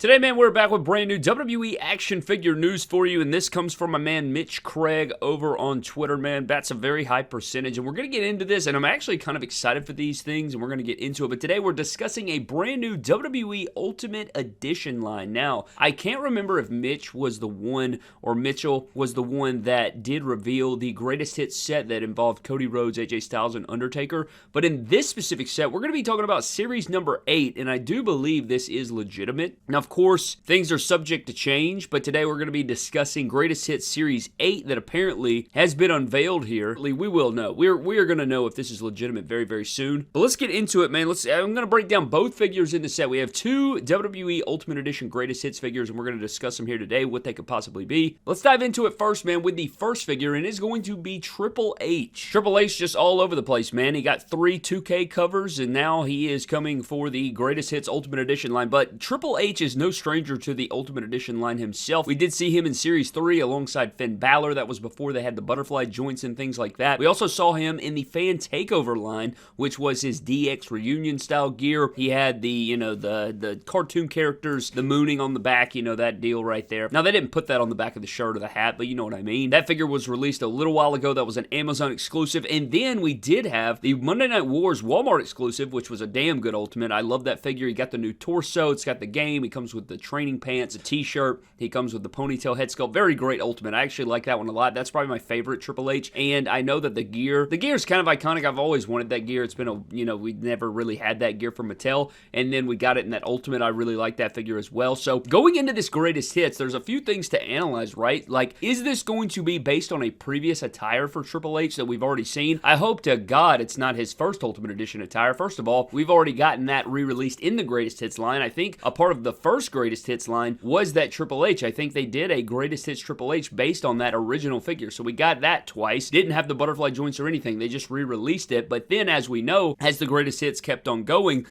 Today, man, we're back with brand new WWE action figure news for you, and this comes from my man Mitch Craig over on Twitter, man. That's a very high percentage, and we're going to get into this, and I'm actually kind of excited for these things, and we're going to get into it. But today, we're discussing a brand new WWE Ultimate Edition line. Now, I can't remember if Mitch was the one, or Mitchell was the one that did reveal the greatest hits set that involved Cody Rhodes, AJ Styles, and Undertaker. But in this specific set, we're going to be talking about Series number 8, and I do believe this is legitimate. Now, of course, things are subject to change, but today we're going to be discussing Greatest Hits Series 8 that apparently has been unveiled here. We will know. We are going to know if this is legitimate very, very soon. But let's get into it, man. I'm going to break down both figures in the set. We have two WWE Ultimate Edition Greatest Hits figures, and we're going to discuss them here today, what they could possibly be. Let's dive into it first, man, with the first figure, and it's going to be Triple H. Triple H just all over the place, man. He got 3 2K covers, and now he is coming for the Greatest Hits Ultimate Edition line. But Triple H is no stranger to the Ultimate Edition line himself. We did see him in Series 3 alongside Finn Balor. That was before they had the butterfly joints and things like that. We also saw him in the Fan Takeover line, which was his DX reunion style gear. He had the, the cartoon characters, the mooning on the back, that deal right there. Now, they didn't put that on the back of the shirt or the hat, but you know what I mean. That figure was released a little while ago. That was an Amazon exclusive. And then we did have the Monday Night Wars Walmart exclusive, which was a damn good Ultimate. I love that figure. He got the new torso. It's got the game. He comes with the training pants, a t-shirt. He comes with the ponytail head sculpt. Very great Ultimate. I actually like that one a lot. That's probably my favorite Triple H. And I know that the gear is kind of iconic. I've always wanted that gear. It's been we never really had that gear from Mattel. And then we got it in that Ultimate. I really like that figure as well. So going into this Greatest Hits, there's a few things to analyze, right? Like, is this going to be based on a previous attire for Triple H that we've already seen? I hope to God it's not his first Ultimate Edition attire. First of all, we've already gotten that re-released in the Greatest Hits line. I think a part of the first Greatest Hits line was that Triple H. I think they did a Greatest Hits Triple H based on that original figure. So we got that twice. Didn't have the butterfly joints or anything. They just re-released it. But then, as we know, as the Greatest Hits kept on going,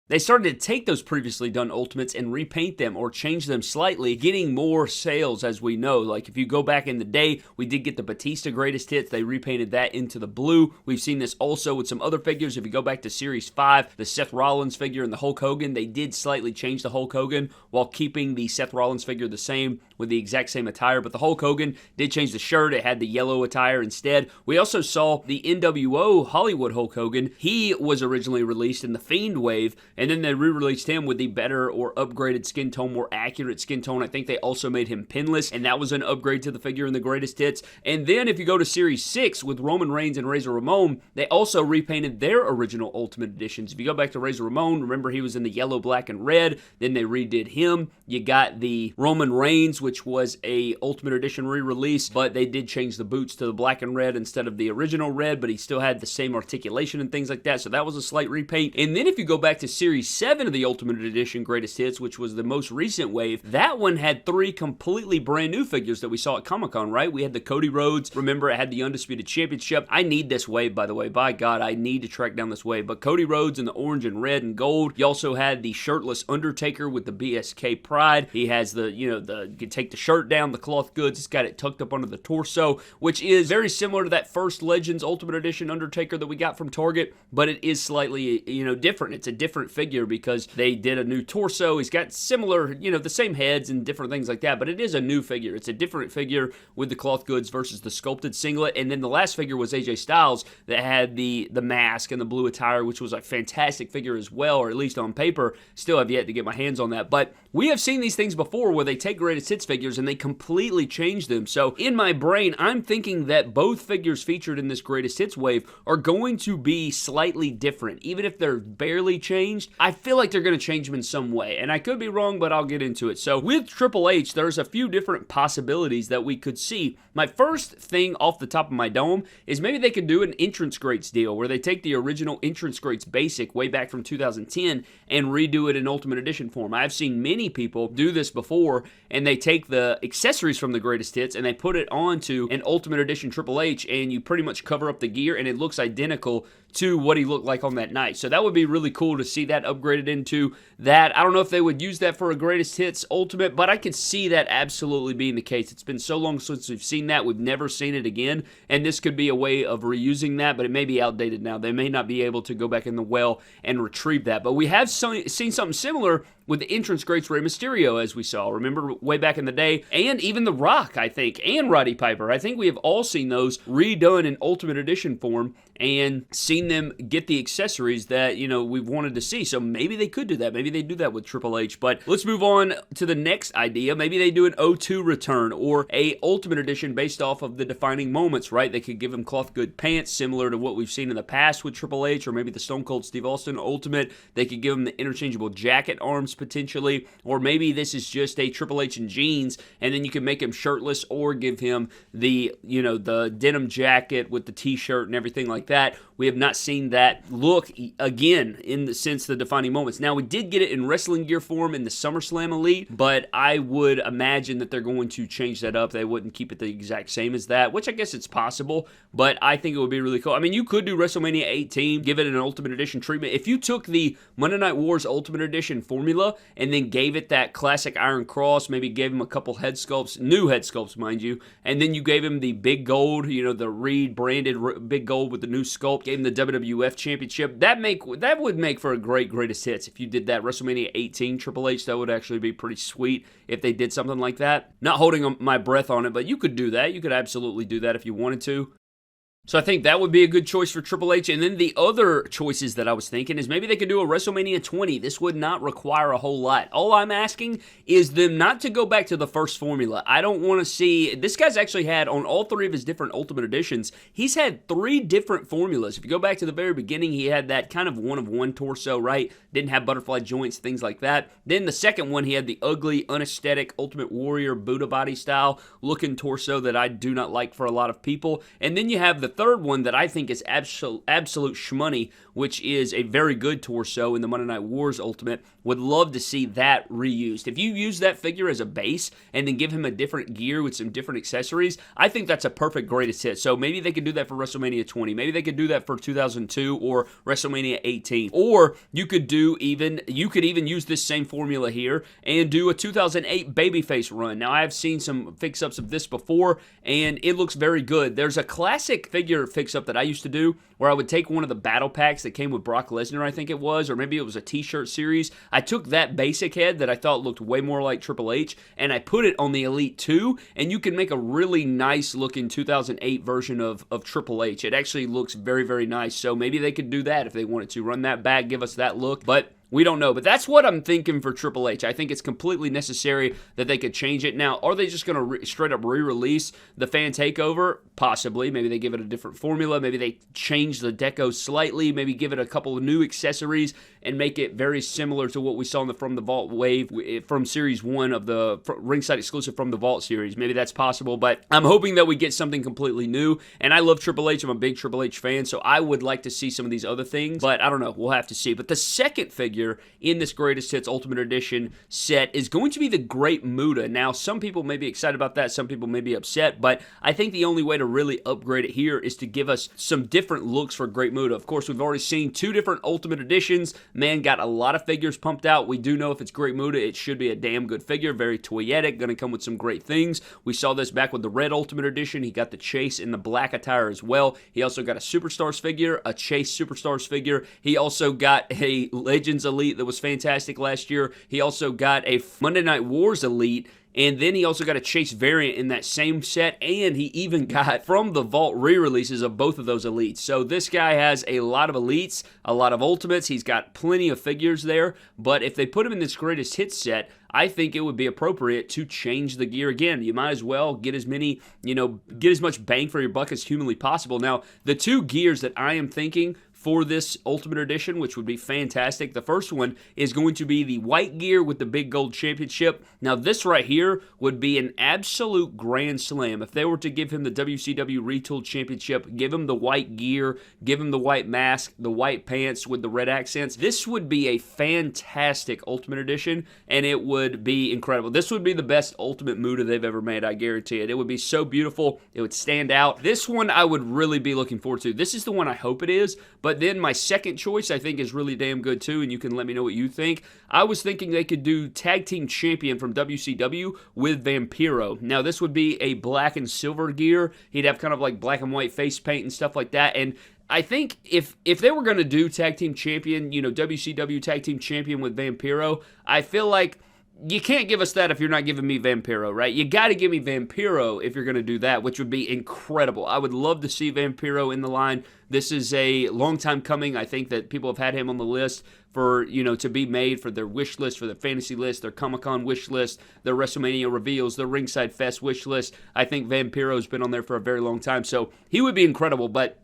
they started to take those previously done Ultimates and repaint them or change them slightly, getting more sales, as we know. Like, if you go back in the day, we did get the Batista Greatest Hits. They repainted that into the blue. We've seen this also with some other figures. If you go back to Series 5, the Seth Rollins figure and the Hulk Hogan, they did slightly change the Hulk Hogan while keeping the Seth Rollins figure the same with the exact same attire. But the Hulk Hogan did change the shirt. It had the yellow attire instead. We also saw the NWO Hollywood Hulk Hogan. He was originally released in the Fiend Wave, and then they re-released him with the better or upgraded skin tone, more accurate skin tone. I think they also made him pinless, and that was an upgrade to the figure in the Greatest Hits. And then if you go to Series 6 with Roman Reigns and Razor Ramon, they also repainted their original Ultimate Editions. If you go back to Razor Ramon, remember he was in the yellow, black, and red. Then they redid him. You got the Roman Reigns, which was a Ultimate Edition re-release, but they did change the boots to the black and red instead of the original red, but he still had the same articulation and things like that, so that was a slight repaint. And then if you go back to Series 7 of the Ultimate Edition Greatest Hits, which was the most recent wave, that one had 3 completely brand new figures that we saw at Comic-Con, right? We had the Cody Rhodes. Remember, it had the Undisputed Championship. I need this wave, by the way. By God, I need to track down this wave. But Cody Rhodes in the orange and red and gold. You also had the shirtless Undertaker with the BSK Pride. He has the, you can take the shirt down, the cloth goods. It's got it tucked up under the torso, which is very similar to that first Legends Ultimate Edition Undertaker that we got from Target, but it is slightly, different. It's a different figure because they did a new torso. He's got similar, the same heads and different things like that, but it is a new figure. It's a different figure with the cloth goods versus the sculpted singlet. And then the last figure was AJ Styles that had the mask and the blue attire, which was a fantastic figure as well, or at least on paper. Still have yet to get my hands on that, but we have seen these things before where they take Greatest Hits figures and they completely change them. So in my brain, I'm thinking that both figures featured in this Greatest Hits wave are going to be slightly different. Even if they're barely changed, I feel like they're going to change them in some way. And I could be wrong, but I'll get into it. So with Triple H, there's a few different possibilities that we could see. My first thing off the top of my dome is maybe they could do an Entrance Greats deal where they take the original Entrance Greats basic way back from 2010 and redo it in Ultimate Edition form. I've seen many people do this before, and they take the accessories from the Greatest Hits and they put it onto an Ultimate Edition Triple H, and you pretty much cover up the gear and it looks identical to what he looked like on that night. So that would be really cool to see that upgraded into that. I don't know if they would use that for a greatest hits ultimate, but I could see that absolutely being the case. It's been so long since we've seen that. We've never seen it again, and this could be a way of reusing that, but it may be outdated now. They may not be able to go back in the well and retrieve that. But we have seen something similar with the entrance greats Rey Mysterio, as we saw. Remember way back in the day, and even The Rock, I think, and Roddy Piper. I think we have all seen those redone in Ultimate Edition form and seen them get the accessories that, you know, we've wanted to see. So maybe they could do that. Maybe they do that with Triple H. But let's move on to the next idea. Maybe they do an O2 return or a Ultimate Edition based off of the defining moments, right? They could give him cloth good pants, similar to what we've seen in the past with Triple H, or maybe the Stone Cold Steve Austin Ultimate. They could give him the interchangeable jacket arms potentially, or maybe this is just a Triple H in jeans, and then you can make him shirtless, or give him the, you know, the denim jacket with the t-shirt and everything like that. We have not seen that look again since the defining moments. Now, we did get it in wrestling gear form in the SummerSlam Elite, but I would imagine that they're going to change that up. They wouldn't keep it the exact same as that, which I guess it's possible, but I think it would be really cool. I mean, you could do WrestleMania 18, give it an Ultimate Edition treatment. If you took the Monday Night Wars Ultimate Edition formula and then gave it that classic Iron Cross, maybe gave him a couple head sculpts, new head sculpts, mind you, and then you gave him the big gold, you know, the Reed branded big gold with the new sculpt, gave him the WWF Championship, that would make for a greatest hits. If you did that WrestleMania 18 Triple H, that would actually be pretty sweet if they did something like that. Not holding my breath on it, but you could do that. You could absolutely do that if you wanted to. So I think that would be a good choice for Triple H. And then the other choices that I was thinking is maybe they could do a WrestleMania 20. This would not require a whole lot. All I'm asking is them not to go back to the first formula. I don't want to see... This guy's actually had, on all three of his different Ultimate Editions, he's had 3 different formulas. If you go back to the very beginning, he had that kind of one-of-one torso, right? Didn't have butterfly joints, things like that. Then the second one, he had the ugly, unaesthetic Ultimate Warrior Buddha body style looking torso that I do not like for a lot of people. And then you have the third one that I think is absolute shmoney, which is a very good torso in the Monday Night Wars Ultimate. Would love to see that reused. If you use that figure as a base and then give him a different gear with some different accessories, I think that's a perfect greatest hit. So maybe they could do that for WrestleMania 20. Maybe they could do that for 2002 or WrestleMania 18. Or you could even use this same formula here and do a 2008 babyface run. Now, I have seen some fix-ups of this before, and it looks very good. There's a classic figure fix-up that I used to do where I would take one of the battle packs that came with Brock Lesnar, I think it was, or maybe it was a t-shirt series. I took that basic head that I thought looked way more like Triple H, and I put it on the Elite 2, and you can make a really nice looking 2008 version of Triple H. It actually looks very, very nice, so maybe they could do that if they wanted to. Run that back, give us that look, but we don't know, but that's what I'm thinking for Triple H. I think it's completely necessary that they could change it. Now, are they just going to straight up re-release the Fan Takeover? Possibly. Maybe they give it a different formula. Maybe they change the deco slightly. Maybe give it a couple of new accessories and make it very similar to what we saw in the From the Vault wave from Series 1 of the ringside exclusive From the Vault series. Maybe that's possible, but I'm hoping that we get something completely new, and I love Triple H. I'm a big Triple H fan, so I would like to see some of these other things, but I don't know. We'll have to see. But the second figure in this Greatest Hits Ultimate Edition set is going to be the Great Muta. Now, some people may be excited about that, some people may be upset, but I think the only way to really upgrade it here is to give us some different looks for Great Muta. Of course, we've already seen 2 different Ultimate Editions. Man got a lot of figures pumped out. We do know if it's Great Muta, it should be a damn good figure, very toyetic, going to come with some great things. We saw this back with the Red Ultimate Edition. He got the Chase in the black attire as well. He also got a Superstars figure, a Chase Superstars figure. He also got a Legends Elite that was fantastic last year. He also got a Monday Night Wars Elite, and then he also got a Chase variant in that same set, and he even got From the Vault re-releases of both of those Elites. So this guy has a lot of Elites, a lot of Ultimates. He's got plenty of figures there, but if they put him in this Greatest Hits set, I think it would be appropriate to change the gear again. You might as well get as many, get as much bang for your buck as humanly possible. Now, the 2 gears that I am thinking for this Ultimate Edition, which would be fantastic. The first one is going to be the white gear with the big gold championship. Now, this right here would be an absolute grand slam. If they were to give him the WCW Retooled Championship, give him the white gear, give him the white mask, the white pants with the red accents, this would be a fantastic Ultimate Edition, and it would be incredible. This would be the best Ultimate Muta they've ever made, I guarantee it. It would be so beautiful. It would stand out. This one I would really be looking forward to. This is the one I hope it is, but But then my second choice, I think, is really damn good too, and you can let me know what you think. I was thinking they could do Tag Team Champion from WCW with Vampiro. Now, this would be a black and silver gear. He'd have kind of like black and white face paint and stuff like that, and I think if they were going to do Tag Team Champion, WCW Tag Team Champion with Vampiro, I feel like you can't give us that if you're not giving me Vampiro, right? You got to give me Vampiro if you're going to do that, which would be incredible. I would love to see Vampiro in the line. This is a long time coming. I think that people have had him on the list for, to be made for their wish list, for their fantasy list, their Comic-Con wish list, their WrestleMania reveals, their Ringside Fest wish list. I think Vampiro's been on there for a very long time, so he would be incredible, but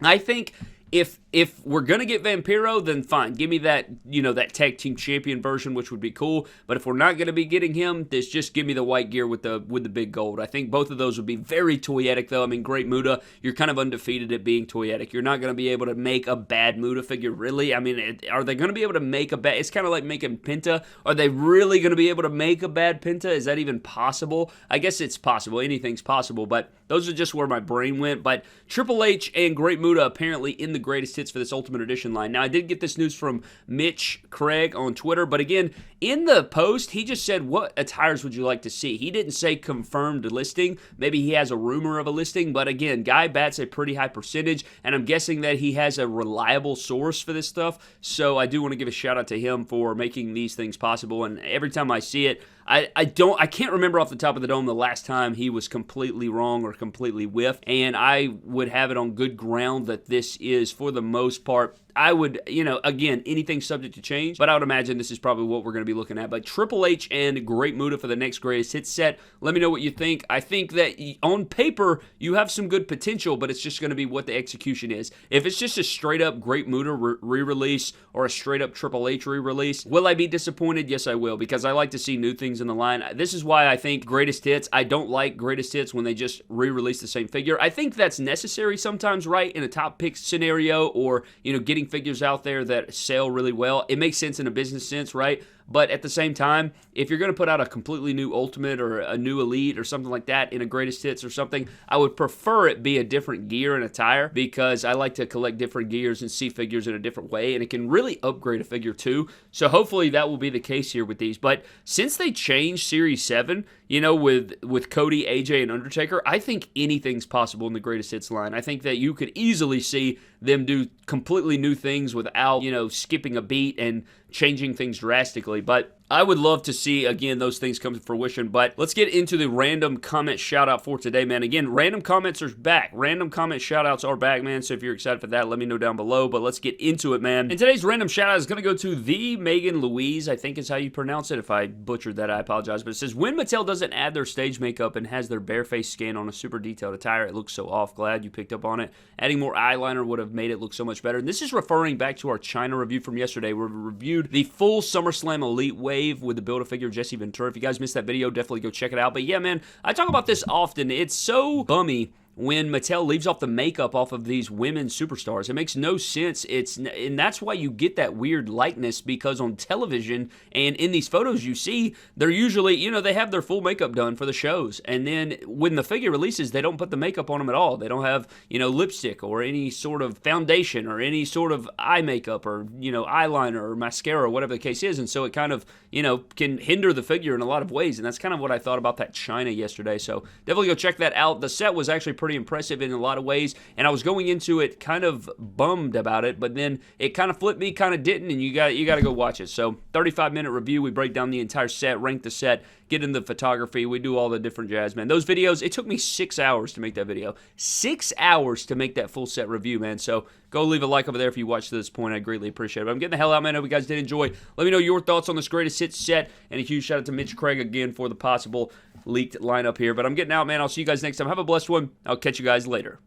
I think if we're going to get Vampiro, then fine. Give me that, that Tag Team Champion version, which would be cool. But if we're not going to be getting him, just give me the white gear with the big gold. I think both of those would be very toyetic, though. I mean, Great Muta, you're kind of undefeated at being toyetic. You're not going to be able to make a bad Muta figure, really. I mean, are they going to be able to make a bad... It's kind of like making Penta. Are they really going to be able to make a bad Penta? Is that even possible? I guess it's possible. Anything's possible, but those are just where my brain went. But Triple H and Great Muta apparently in the greatest hits for this Ultimate Edition line. Now, I did get this news from Mitch Craig on Twitter, but again, in the post, he just said, what attires would you like to see? He didn't say confirmed listing. Maybe he has a rumor of a listing, but again, Guy bats a pretty high percentage, and I'm guessing that he has a reliable source for this stuff, so I do want to give a shout out to him for making these things possible, and every time I see it, I can't remember off the top of the dome the last time he was completely wrong or completely whiffed, and I would have it on good ground that this is, for the most part, I would, again, anything subject to change, but I would imagine this is probably what we're going to be looking at. But Triple H and Great Muta for the next greatest hits set. Let me know what you think. I think that on paper, you have some good potential, but it's just going to be what the execution is. If it's just a straight up Great Muta re-release or a straight up Triple H re-release, will I be disappointed? Yes, I will, because I like to see new things in the line. This is why I think greatest hits, I don't like greatest hits when they just re-release the same figure. I think that's necessary sometimes, right, in a top pick scenario, or, getting figures out there that sell really well. It makes sense in a business sense, right? But at the same time, if you're going to put out a completely new Ultimate or a new Elite or something like that in a Greatest Hits or something, I would prefer it be a different gear and attire, because I like to collect different gears and see figures in a different way, and it can really upgrade a figure too. So hopefully that will be the case here with these. But since they changed Series 7, with Cody, AJ, and Undertaker, I think anything's possible in the Greatest Hits line. I think that you could easily see them do completely new things without, skipping a beat and changing things drastically. But I would love to see, again, those things come to fruition. But let's get into the random comment shout-out for today, man. Again, random comments are back. Random comment shout-outs are back, man. So if you're excited for that, let me know down below. But let's get into it, man. And today's random shout-out is going to go to the Megan Louise, I think is how you pronounce it. If I butchered that, I apologize. But it says, when Mattel doesn't add their stage makeup and has their bare face scan on a super detailed attire, it looks so off. Glad you picked up on it. Adding more eyeliner would have made it look so much better. And this is referring back to our China review from yesterday, where we reviewed the full SummerSlam Elite wave with the Build-A-Figure Jesse Ventura. If you guys missed that video, definitely go check it out. But yeah, man, I talk about this often. It's so bummy when Mattel leaves off the makeup off of these women superstars. It makes no sense. And that's why you get that weird likeness, because on television and in these photos you see, they're usually, they have their full makeup done for the shows. And then when the figure releases, they don't put the makeup on them at all. They don't have, lipstick or any sort of foundation or any sort of eye makeup or, eyeliner or mascara or whatever the case is. And so it kind of, can hinder the figure in a lot of ways. And that's kind of what I thought about that China yesterday. So definitely go check that out. The set was actually pretty impressive in a lot of ways, and I was going into it kind of bummed about it, but then it kind of flipped me, kind of didn't, and you got to go watch it. So 35-minute review, we break down the entire set, rank the set, get into the photography, we do all the different jazz, man. Those videos, it took me 6 hours to make that video. 6 hours to make that full set review, man. So go leave a like over there if you watched to this point. I greatly appreciate it. But I'm getting the hell out, man. I hope you guys did enjoy. Let me know your thoughts on this greatest hits set, and a huge shout out to Mitch Craig again for the possible leaked lineup here. But I'm getting out, man. I'll see you guys next time. Have a blessed one. I'll catch you guys later.